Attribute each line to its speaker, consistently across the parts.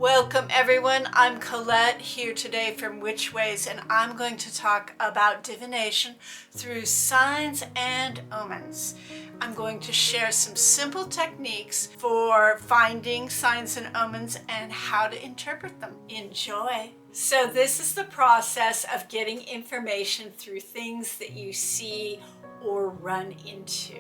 Speaker 1: Welcome everyone, I'm Colette here today from Witch Ways, and I'm going to talk about divination through signs and omens. I'm going to share some simple techniques for finding signs and omens and how to interpret them. Enjoy! So this is the process of getting information through things that you see or run into.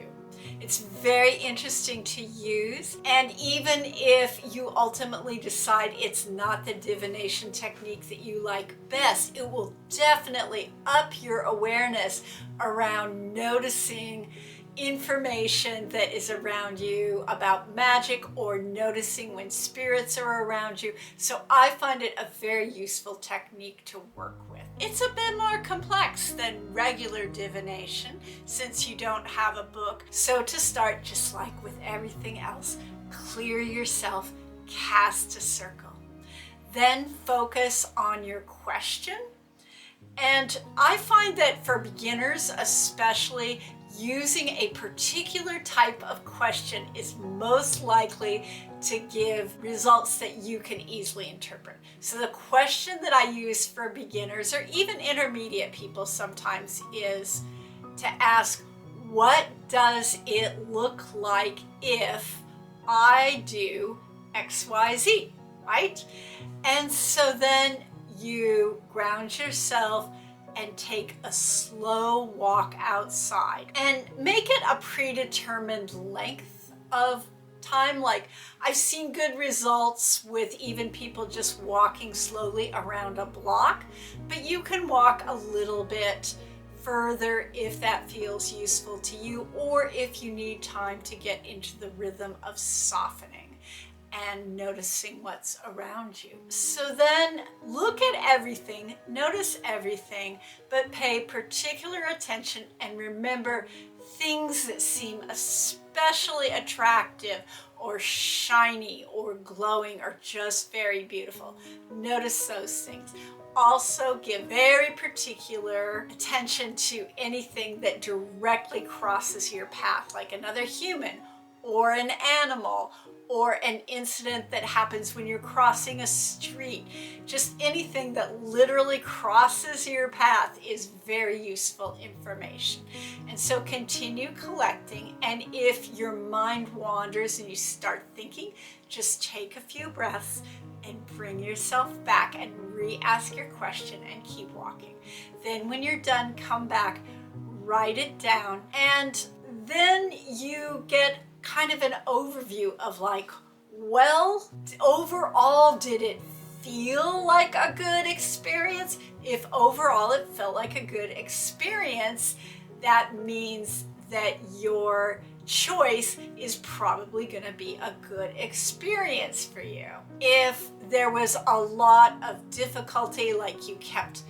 Speaker 1: It's very interesting to use, and even if you ultimately decide it's not the divination technique that you like best, it will definitely up your awareness around noticing information that is around you about magic or noticing when spirits are around you. So I find it a very useful technique to work with. It's a bit more complex than regular divination since you don't have a book. So to start, just like with everything else, clear yourself, cast a circle. Then focus on your question. And I find that for beginners especially, using a particular type of question is most likely to give results that you can easily interpret. So the question that I use for beginners or even intermediate people sometimes is to ask, what does it look like if I do XYZ, right? And so then you ground yourself and take a slow walk outside and make it a predetermined length of time. Like, I've seen good results with even people just walking slowly around a block, but you can walk a little bit further if that feels useful to you, or if you need time to get into the rhythm of softening and noticing what's around you. So then look at everything, notice everything, but pay particular attention and remember things that seem especially attractive or shiny or glowing or just very beautiful. Notice those things. Also give very particular attention to anything that directly crosses your path, like another human or an animal, or an incident that happens when you're crossing a street. Just anything that literally crosses your path is very useful information. And so continue collecting, and if your mind wanders and you start thinking, just take a few breaths and bring yourself back and re-ask your question and keep walking. Then when you're done, come back, write it down, and then you get kind of an overview of like, well, overall, did it feel like a good experience? If overall it felt like a good experience, that means that your choice is probably going to be a good experience for you. If there was a lot of difficulty, like you kept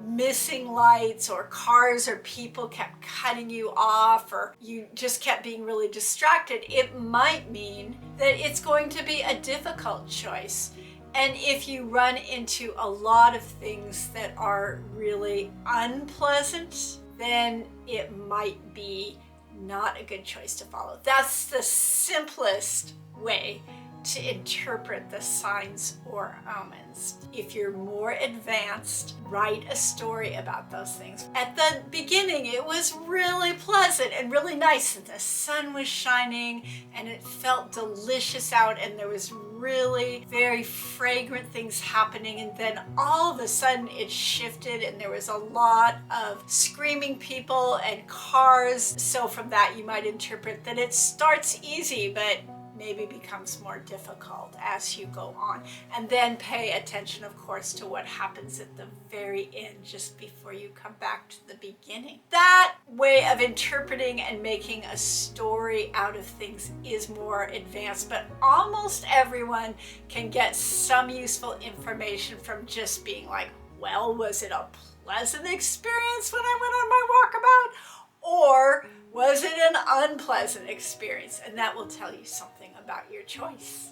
Speaker 1: missing lights, or cars or people kept cutting you off, or you just kept being really distracted, it might mean that it's going to be a difficult choice. And if you run into a lot of things that are really unpleasant, then it might be not a good choice to follow. That's the simplest way to interpret the signs or omens. If you're more advanced, write a story about those things. At the beginning, it was really pleasant and really nice, and the sun was shining and it felt delicious out, and there was really very fragrant things happening, and then all of a sudden it shifted and there was a lot of screaming people and cars. So from that you might interpret that it starts easy but maybe becomes more difficult as you go on. And then pay attention, of course, to what happens at the very end, just before you come back to the beginning. That way of interpreting and making a story out of things is more advanced, but almost everyone can get some useful information from just being like, well, was it a pleasant experience when I went on my walkabout? Or was it an unpleasant experience? And that will tell you something about your choice.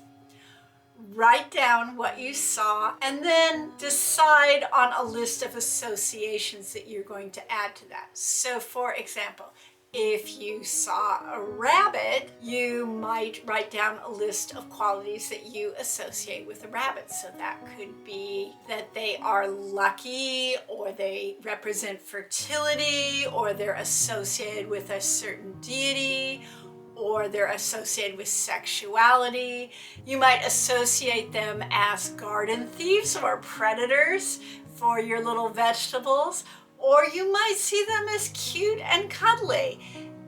Speaker 1: Write down what you saw and then decide on a list of associations that you're going to add to that. So for example, If you saw a rabbit, you might write down a list of qualities that you associate with a rabbit. So that could be that they are lucky, or they represent fertility, or they're associated with a certain deity, or they're associated with sexuality. You might associate them as garden thieves or predators for your little vegetables, or you might see them as cute and cuddly.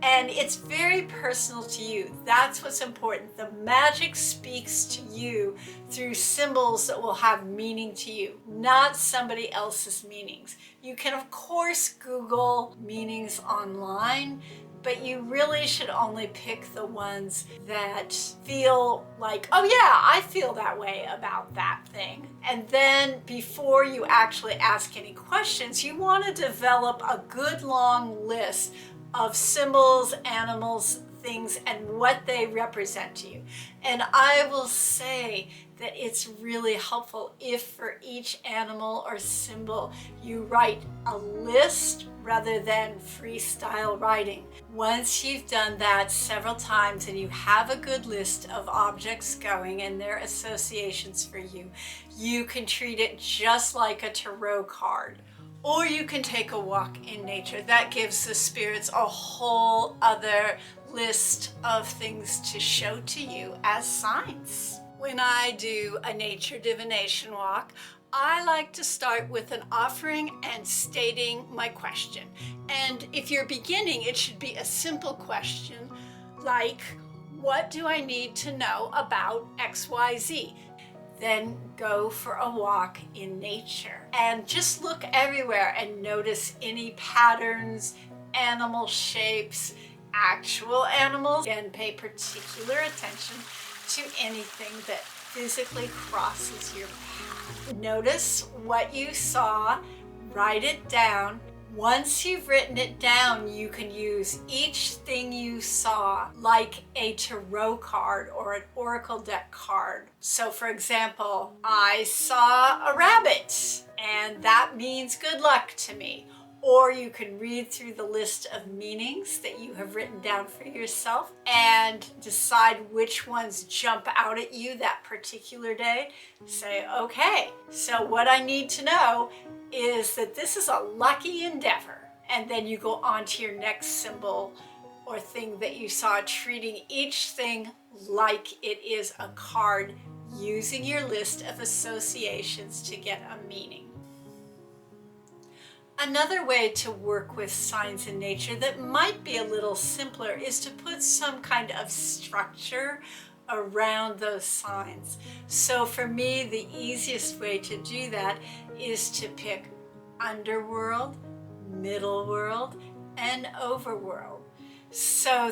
Speaker 1: And it's very personal to you. That's what's important. The magic speaks to you through symbols that will have meaning to you, not somebody else's meanings. You can, of course, Google meanings online, but you really should only pick the ones that feel like, oh yeah, I feel that way about that thing. And then before you actually ask any questions, you want to develop a good long list of symbols, animals, things, and what they represent to you. And I will say that it's really helpful if for each animal or symbol you write a list rather than freestyle writing. Once you've done that several times and you have a good list of objects going and their associations for you, you can treat it just like a tarot card. Or you can take a walk in nature. That gives the spirits a whole other list of things to show to you as signs. When I do a nature divination walk, I like to start with an offering and stating my question. And if you're beginning, it should be a simple question like, what do I need to know about XYZ? Then go for a walk in nature and just look everywhere and notice any patterns, animal shapes, actual animals, and pay particular attention to anything that physically crosses your path. Notice what you saw, write it down. Once you've written it down, you can use each thing you saw like a tarot card or an oracle deck card. So for example, I saw a rabbit and that means good luck to me. Or you can read through the list of meanings that you have written down for yourself and decide which ones jump out at you that particular day. Say, okay, so what I need to know is that this is a lucky endeavor. And then you go on to your next symbol or thing that you saw, treating each thing like it is a card, using your list of associations to get a meaning. Another way to work with signs in nature that might be a little simpler is to put some kind of structure around those signs. So for me, the easiest way to do that is to pick Underworld, Middle World, and Overworld. So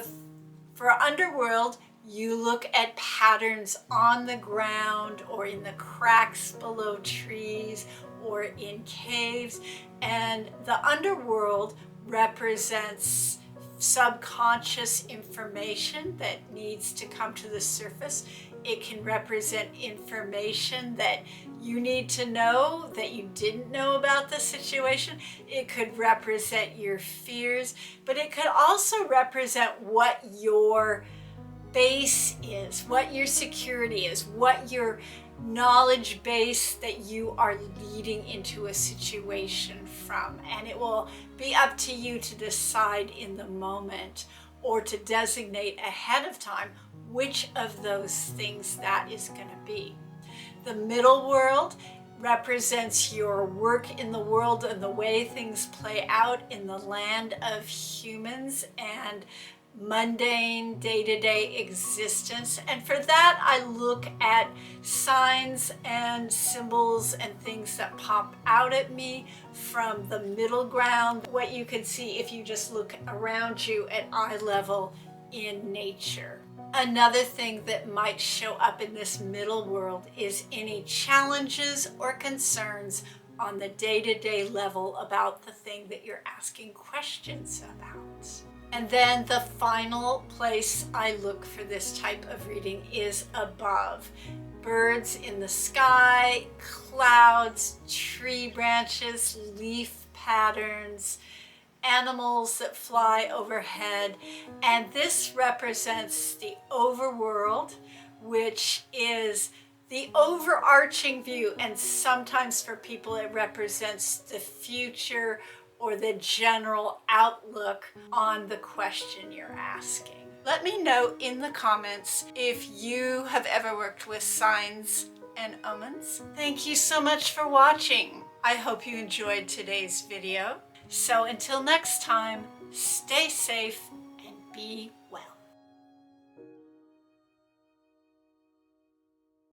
Speaker 1: for Underworld, you look at patterns on the ground or in the cracks below trees or in caves, and the underworld represents subconscious information that needs to come to the surface. It can represent information that you need to know that you didn't know about the situation. It could represent your fears, but it could also represent what your base is, what your security is, what your knowledge base that you are leading into a situation from. And it will be up to you to decide in the moment or to designate ahead of time which of those things that is going to be. The middle world represents your work in the world and the way things play out in the land of humans and mundane day-to-day existence. And for that, I look at signs and symbols and things that pop out at me from the middle ground, what you can see if you just look around you at eye level in nature. Another thing that might show up in this middle world is any challenges or concerns on the day-to-day level about the thing that you're asking questions about. And then the final place I look for this type of reading is above. Birds in the sky, clouds, tree branches, leaf patterns, animals that fly overhead, and this represents the overworld, which is the overarching view, and sometimes for people it represents the future or the general outlook on the question you're asking. Let me know in the comments if you have ever worked with signs and omens. Thank you so much for watching. I hope you enjoyed today's video. So until next time, stay safe and be